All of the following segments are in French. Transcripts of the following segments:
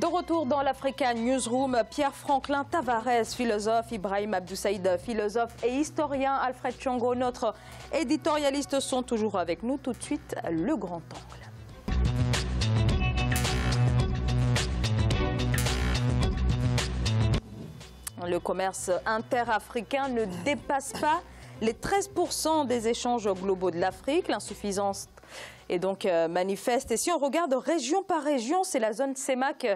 De retour dans l'Africa Newsroom, Pierre Franklin Tavares, philosophe, Ibrahim Abdoussaïd, philosophe et historien, Alfred Chongo, notre éditorialiste, sont toujours avec nous. Tout de suite, le grand angle. Le commerce interafricain ne dépasse pas les 13% des échanges globaux de l'Afrique. L'insuffisance est donc manifeste. Et si on regarde région par région, c'est la zone CEMAC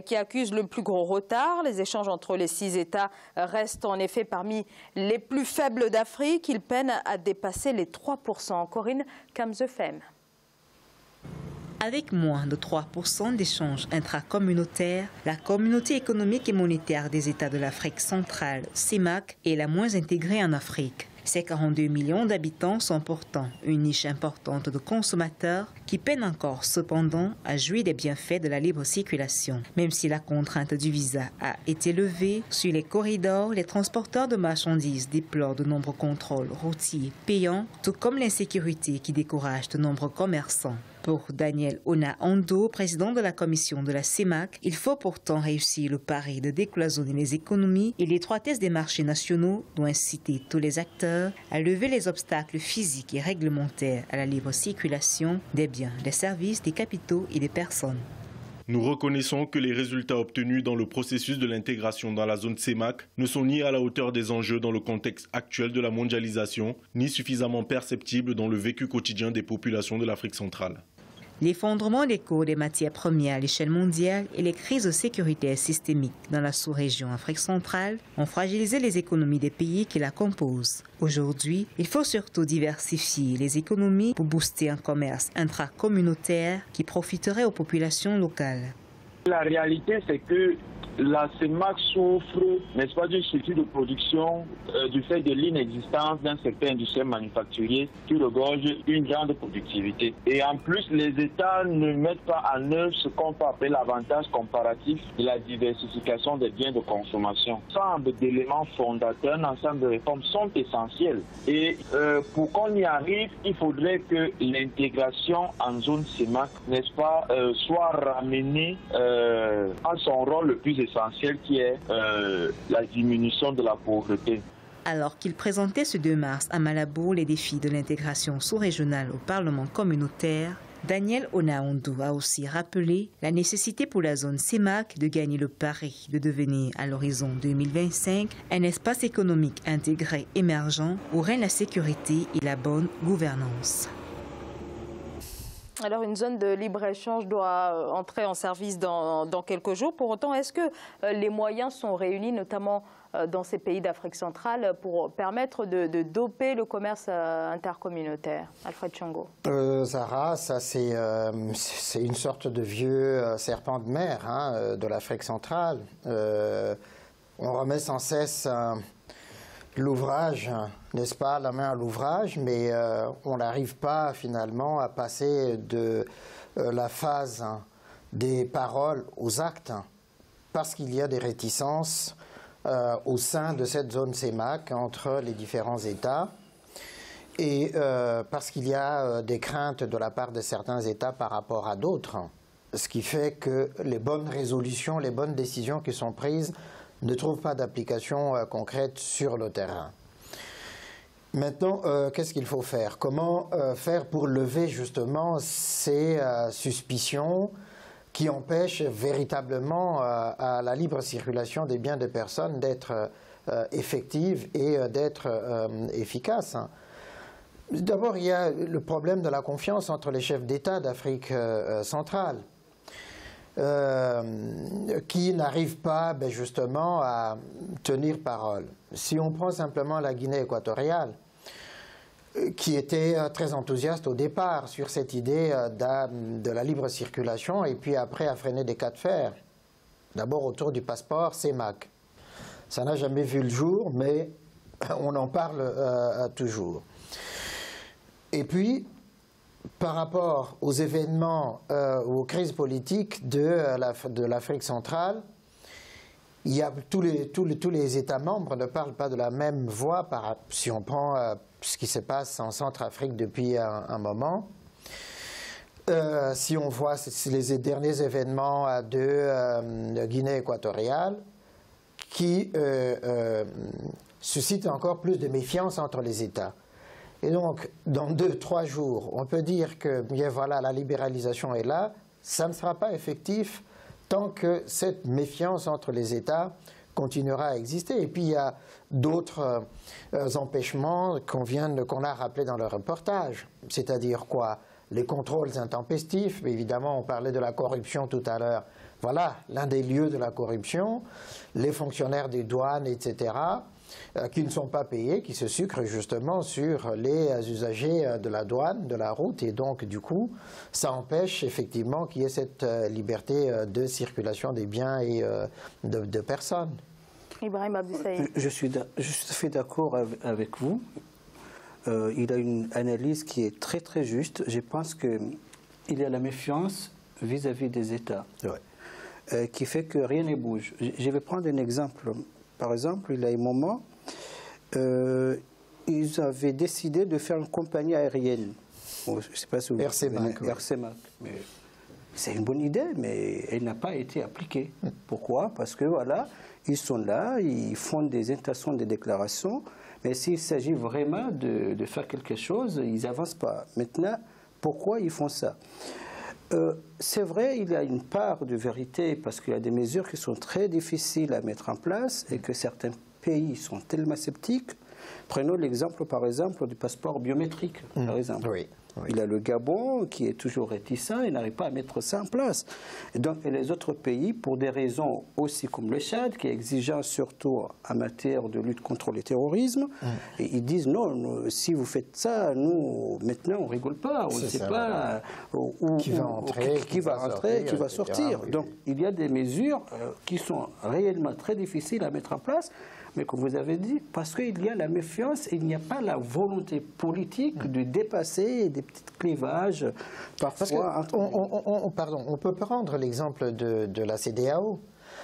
qui accuse le plus gros retard. Les échanges entre les 6 États restent en effet parmi les plus faibles d'Afrique. Ils peinent à dépasser les 3%. Corinne Kamzefem. Avec moins de 3% d'échanges intracommunautaires, la communauté économique et monétaire des États de l'Afrique centrale, CEMAC, est la moins intégrée en Afrique. Ces 42 millions d'habitants sont pourtant une niche importante de consommateurs qui peinent encore cependant à jouir des bienfaits de la libre circulation. Même si la contrainte du visa a été levée, sur les corridors, les transporteurs de marchandises déplorent de nombreux contrôles routiers payants, tout comme l'insécurité qui décourage de nombreux commerçants. Pour Daniel Ona-Ando, président de la commission de la CEMAC, il faut pourtant réussir le pari de décloisonner les économies et l'étroitesse des marchés nationaux doit inciter tous les acteurs à lever les obstacles physiques et réglementaires à la libre circulation des biens, des services, des capitaux et des personnes. Nous reconnaissons que les résultats obtenus dans le processus de l'intégration dans la zone CEMAC ne sont ni à la hauteur des enjeux dans le contexte actuel de la mondialisation, ni suffisamment perceptibles dans le vécu quotidien des populations de l'Afrique centrale. L'effondrement des cours des matières premières à l'échelle mondiale et les crises sécuritaires systémiques dans la sous-région Afrique centrale ont fragilisé les économies des pays qui la composent. Aujourd'hui, il faut surtout diversifier les économies pour booster un commerce intracommunautaire qui profiterait aux populations locales. La réalité, c'est que la CEMAC souffre, n'est-ce pas, d'une structure de production du fait de l'inexistence d'un secteur industriel manufacturier qui regorge une grande productivité. Et en plus, les États ne mettent pas en œuvre ce qu'on peut appeler l'avantage comparatif de la diversification des biens de consommation. Un ensemble d'éléments fondateurs, un ensemble de réformes sont essentiels. Et pour qu'on y arrive, il faudrait que l'intégration en zone CEMAC, n'est-ce pas, soit ramenée à son rôle le plus essentiel qui est la diminution de la pauvreté. Alors qu'il présentait ce 2 mars à Malabo les défis de l'intégration sous-régionale au Parlement communautaire, Daniel Ona-Ando a aussi rappelé la nécessité pour la zone CEMAC de gagner le pari de devenir à l'horizon 2025 un espace économique intégré émergent où règne la sécurité et la bonne gouvernance. Alors une zone de libre-échange doit entrer en service dans quelques jours. Pour autant, est-ce que les moyens sont réunis, notamment dans ces pays d'Afrique centrale, pour permettre de doper le commerce intercommunautaire? Alfred Chongo. Zara, ça c'est une sorte de vieux serpent de mer de l'Afrique centrale. On remet sans cesse l'ouvrage, n'est-ce pas, la main à l'ouvrage, mais on n'arrive pas finalement à passer de la phase des paroles aux actes, parce qu'il y a des réticences au sein de cette zone CEMAC entre les différents États, et parce qu'il y a des craintes de la part de certains États par rapport à d'autres, ce qui fait que les bonnes résolutions, les bonnes décisions qui sont prises ne trouvent pas d'application concrète sur le terrain. Maintenant, qu'est-ce qu'il faut faire? Comment faire pour lever justement ces suspicions qui empêchent véritablement à la libre circulation des biens des personnes d'être effective et d'être efficace? D'abord, il y a le problème de la confiance entre les chefs d'État d'Afrique centrale. Qui n'arrivent pas justement à tenir parole. Si on prend simplement la Guinée équatoriale, qui était très enthousiaste au départ sur cette idée de la libre circulation et puis après a freiné des cas de fer, d'abord autour du passeport CEMAC. Ça n'a jamais vu le jour, mais on en parle toujours. Et puis, par rapport aux événements, aux crises politiques de l'Afrique centrale, il y a tous les États membres ne parlent pas de la même voix. Si on prend ce qui se passe en Centrafrique depuis un moment, Si on voit les derniers événements de Guinée équatoriale, qui suscitent encore plus de méfiance entre les États. Et donc, dans 2-3 jours, on peut dire que bien voilà, la libéralisation est là, ça ne sera pas effectif tant que cette méfiance entre les États continuera à exister. Et puis il y a d'autres empêchements qu'on a rappelés dans le reportage. C'est-à-dire quoi? Les contrôles intempestifs, évidemment on parlait de la corruption tout à l'heure. Voilà l'un des lieux de la corruption, les fonctionnaires des douanes, etc., qui ne sont pas payés, qui se sucrent justement sur les usagers de la douane, de la route, et donc du coup, ça empêche effectivement qu'il y ait cette liberté de circulation des biens et de personnes. Ibrahim Abdoussaïd. Je suis tout à fait d'accord avec vous. Il a une analyse qui est très très juste. Je pense qu'il y a la méfiance vis-à-vis des États, qui fait que rien ne bouge. Je vais prendre un exemple. Par exemple, il y a un moment, ils avaient décidé de faire une compagnie aérienne. Bon, je ne sais pas si vous RCMAC. RCMAC. C'est une bonne idée, mais elle n'a pas été appliquée. Pourquoi? Parce que voilà, ils sont là, ils font des intentions de déclarations, mais s'il s'agit vraiment de faire quelque chose, ils n'avancent pas. Maintenant, pourquoi ils font ça? C'est vrai, il y a une part de vérité parce qu'il y a des mesures qui sont très difficiles à mettre en place et que certains pays sont tellement sceptiques. Prenons l'exemple, par exemple, du passeport biométrique, par exemple. Oui. Il y a le Gabon qui est toujours réticent et n'arrive pas à mettre ça en place. Et donc, les autres pays, pour des raisons aussi comme le Tchad, qui est exigeant surtout en matière de lutte contre le terrorisme, et ils disent non, si vous faites ça, nous, maintenant, on ne rigole pas, on ne sait pas qui va entrer, qui va sortir. Oui. Donc, il y a des mesures qui sont réellement très difficiles à mettre en place. Mais comme vous avez dit, parce qu'il y a la méfiance, il n'y a pas la volonté politique de dépasser des petits clivages parfois. On peut prendre l'exemple de la CEDEAO.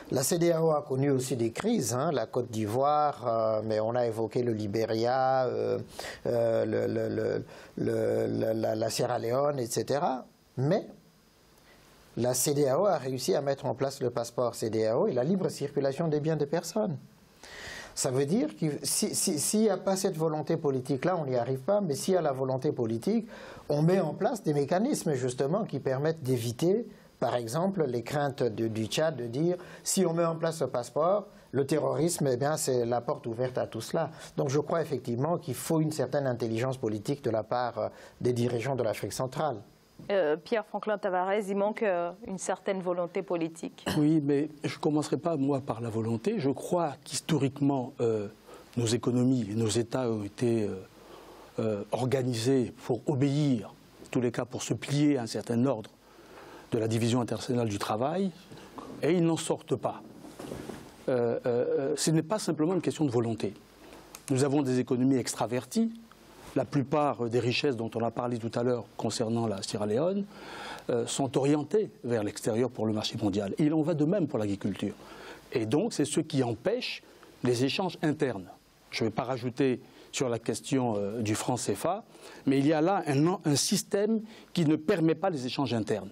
La CEDEAO a connu aussi des crises, hein, la Côte d'Ivoire, mais on a évoqué le Libéria, la Sierra Leone, etc. Mais la CEDEAO a réussi à mettre en place le passeport CEDEAO et la libre circulation des biens des personnes. Ça veut dire que s'il n'y a pas cette volonté politique-là, on n'y arrive pas, mais s'il y a la volonté politique, on met en place des mécanismes justement qui permettent d'éviter, par exemple, les craintes du Tchad de dire si on met en place ce passeport, le terrorisme, eh bien, c'est la porte ouverte à tout cela. Donc je crois effectivement qu'il faut une certaine intelligence politique de la part des dirigeants de l'Afrique centrale. Pierre-Franklin Tavares, il manque une certaine volonté politique. Oui, mais je ne commencerai pas, moi, par la volonté. Je crois qu'historiquement, nos économies et nos États ont été organisés pour obéir, en tous les cas pour se plier à un certain ordre de la division internationale du travail, et ils n'en sortent pas. Ce n'est pas simplement une question de volonté. Nous avons des économies extraverties. La plupart des richesses dont on a parlé tout à l'heure concernant la Sierra Leone sont orientées vers l'extérieur pour le marché mondial. Et il en va de même pour l'agriculture. Et donc, c'est ce qui empêche les échanges internes. Je ne vais pas rajouter sur la question du franc CFA, mais il y a là un système qui ne permet pas les échanges internes,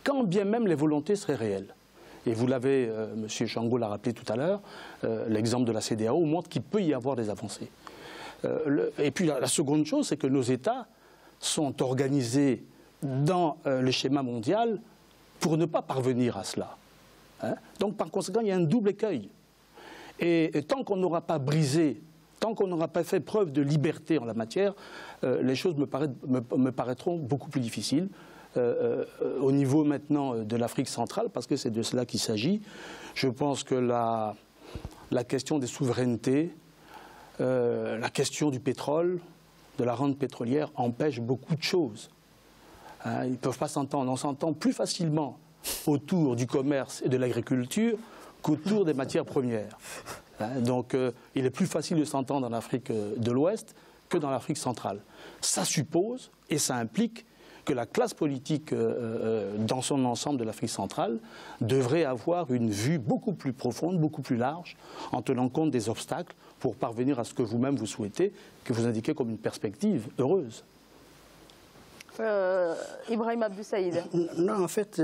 quand bien même les volontés seraient réelles. Et vous l'avez, M. Chango l'a rappelé tout à l'heure, l'exemple de la CEDEAO montre qu'il peut y avoir des avancées. Et puis la seconde chose, c'est que nos États sont organisés dans le schéma mondial pour ne pas parvenir à cela. Hein? Donc par conséquent, il y a un double écueil. Et tant qu'on n'aura pas brisé, tant qu'on n'aura pas fait preuve de liberté en la matière, les choses me paraîtront beaucoup plus difficiles. Au niveau maintenant de l'Afrique centrale, parce que c'est de cela qu'il s'agit, je pense que la question des souverainetés, la question du pétrole, de la rente pétrolière, empêche beaucoup de choses. Hein, ils ne peuvent pas s'entendre. On s'entend plus facilement autour du commerce et de l'agriculture qu'autour des matières premières. Hein, donc il est plus facile de s'entendre en Afrique de l'Ouest que dans l'Afrique centrale. Ça suppose et ça implique que la classe politique dans son ensemble de l'Afrique centrale devrait avoir une vue beaucoup plus profonde, beaucoup plus large, en tenant compte des obstacles pour parvenir à ce que vous-même vous souhaitez, que vous indiquez comme une perspective heureuse. Ibrahim Abdou Saïd. Non, en fait,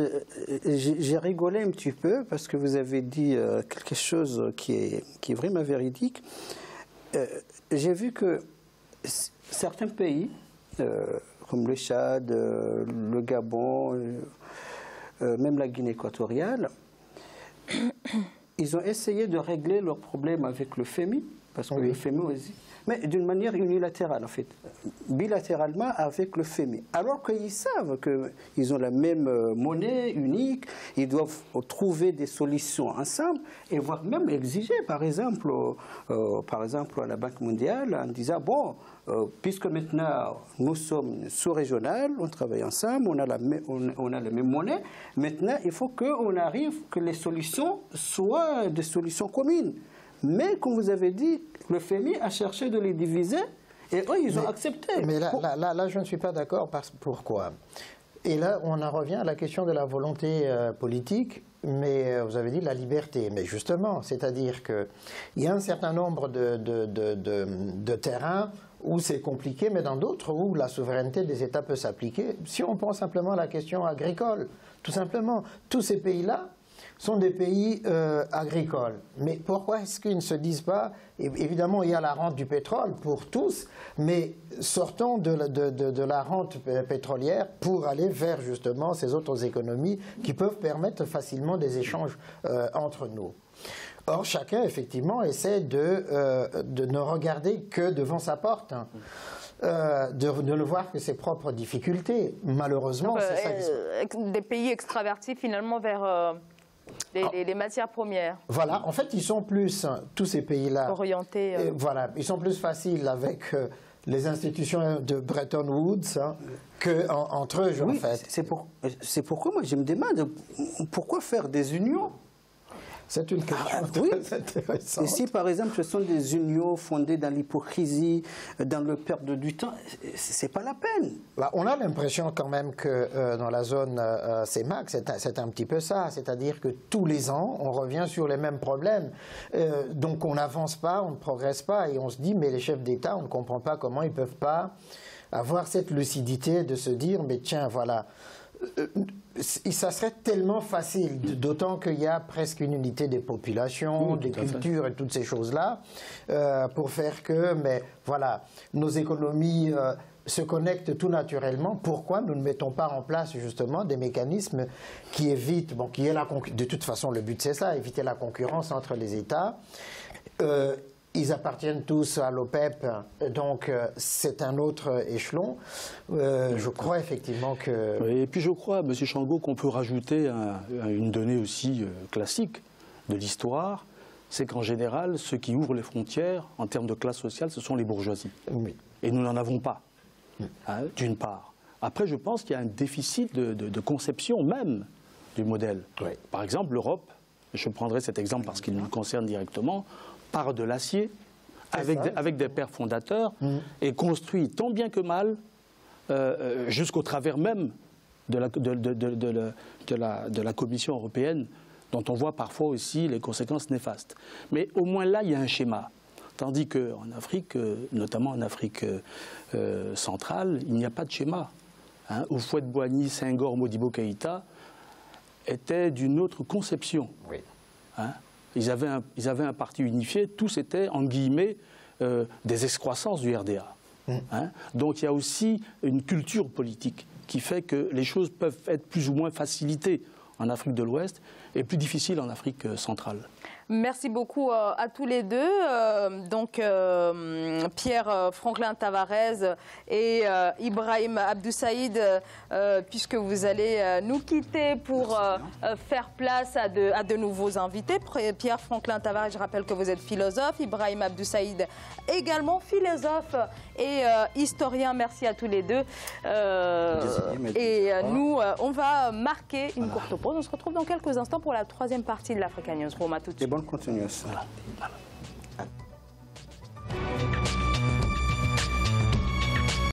j'ai rigolé un petit peu parce que vous avez dit quelque chose qui est vraiment véridique. J'ai vu que certains pays, comme le Tchad, le Gabon, même la Guinée équatoriale, ils ont essayé de régler leurs problèmes avec le FMI, parce que le FMI aussi, mais d'une manière unilatérale en fait, bilatéralement avec le FMI. Alors qu'ils savent qu'ils ont la même monnaie unique, ils doivent trouver des solutions ensemble et voire même exiger, par exemple à la Banque mondiale, en disant bon, puisque maintenant nous sommes sous-régional, on travaille ensemble, on a la même monnaie, maintenant il faut qu'on arrive que les solutions soient des solutions communes. Mais comme vous avez dit, le FMI a cherché de les diviser et eux, ils ont accepté. Mais là, je ne suis pas d'accord. Pourquoi? Et là, on en revient à la question de la volonté politique, mais vous avez dit la liberté. Mais justement, c'est-à-dire qu'il y a un certain nombre de terrains où c'est compliqué, mais dans d'autres où la souveraineté des États peut s'appliquer. Si on pense simplement à la question agricole, tout simplement, tous ces pays-là sont des pays agricoles. Mais pourquoi est-ce qu'ils ne se disent pas, évidemment il y a la rente du pétrole pour tous, mais sortons de la rente pétrolière pour aller vers justement ces autres économies qui peuvent permettre facilement des échanges entre nous. Or, chacun, effectivement, essaie de ne regarder que devant sa porte, hein. De ne voir que ses propres difficultés. Malheureusement, c'est ça. Des pays extravertis, finalement, vers les matières premières. Voilà, en fait, ils sont plus, tous ces pays-là, orientés. Voilà, ils sont plus faciles avec les institutions de Bretton Woods hein, qu'entre eux, en fait. C'est pourquoi moi je me demande, pourquoi faire des unions? C'est une question très intéressante. Et si par exemple ce sont des unions fondées dans l'hypocrisie, dans le perte du temps, c'est pas la peine. Bah, on a l'impression quand même que dans la zone CEMAC, c'est un petit peu ça, c'est-à-dire que tous les ans, on revient sur les mêmes problèmes. Donc on n'avance pas, on ne progresse pas, et on se dit, mais les chefs d'État, on ne comprend pas comment ils ne peuvent pas avoir cette lucidité de se dire, mais tiens, voilà. Ça serait tellement facile, d'autant qu'il y a presque une unité des populations, des cultures et toutes ces choses-là, pour faire que, mais voilà, nos économies se connectent tout naturellement. Pourquoi nous ne mettons pas en place justement des mécanismes qui évitent, bon, qui est de toute façon le but c'est ça, éviter la concurrence entre les États. Ils appartiennent tous à l'OPEP, donc c'est un autre échelon. Je crois effectivement que... Et puis je crois, M. Chango, qu'on peut rajouter une donnée aussi classique de l'histoire, c'est qu'en général, ceux qui ouvrent les frontières en termes de classe sociale, ce sont les bourgeoisies. Oui. Et nous n'en avons pas, hein, d'une part. Après, je pense qu'il y a un déficit de conception même du modèle. Oui. Par exemple, l'Europe, je prendrai cet exemple parce qu'il nous concerne directement, part de l'acier, avec des pères fondateurs, et construit tant bien que mal, jusqu'au travers même de la Commission européenne, dont on voit parfois aussi les conséquences néfastes. Mais au moins là, il y a un schéma. Tandis qu'en Afrique, notamment en Afrique centrale, il n'y a pas de schéma. Hein, Houphouët-Boigny, Senghor, Modibo Keïta étaient d'une autre conception. Oui. Hein, ils avaient un parti unifié, tous étaient, en guillemets, des excroissances du RDA. Hein. Donc il y a aussi une culture politique qui fait que les choses peuvent être plus ou moins facilitées en Afrique de l'Ouest et plus difficiles en Afrique centrale. Merci beaucoup à tous les deux. Pierre Franklin Tavares et Ibrahim Abdou Saïd, puisque vous allez nous quitter pour faire place à de nouveaux invités. Pierre Franklin Tavares, je rappelle que vous êtes philosophe. Ibrahim Abdou Saïd, également philosophe et historien. Merci à tous les deux. Nous, on va marquer une courte pause. On se retrouve dans quelques instants pour la troisième partie de l'Africa News. Roma, tout de suite. Bonne continuation. Voilà.